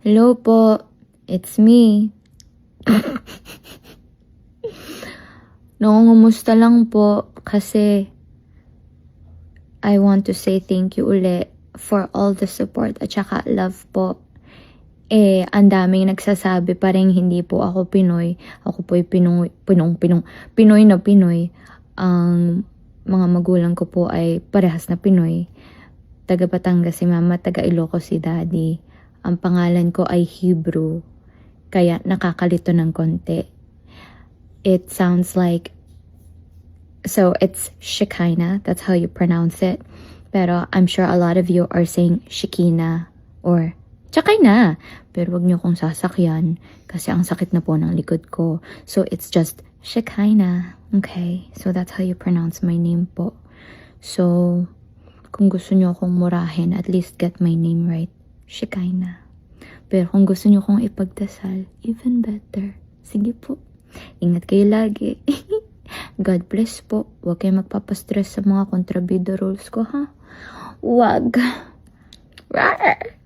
Hello po, it's me. Nangungumusta lang po kasi I want to say thank you ulit for all the support at saka love po. Ang daming nagsasabi pa rin hindi po ako Pinoy. Ako po'y Pinoy na Pinoy. Ang mga magulang ko po ay parehas na Pinoy. Taga Batangas si mama, taga Ilocos si daddy. Ang pangalan ko ay Hebrew, kaya nakakalito ng konti. It sounds like, so it's Shekinah, that's how you pronounce it. Pero I'm sure a lot of you are saying Shekinah or Shekinah. Pero wag niyo kong sasakyan kasi ang sakit na po ng likod ko. So it's just Shekinah. Okay, so that's how you pronounce my name po. So kung gusto niyo akong murahin, at least get my name right. Shekinah. Pero kung gusto niyo akong ipagdasal, even better. Sige po. Ingat kayo lagi. God bless po. Huwag kayo magpapastress sa mga kontrabida rules ko, ha? Huwag. Rawr!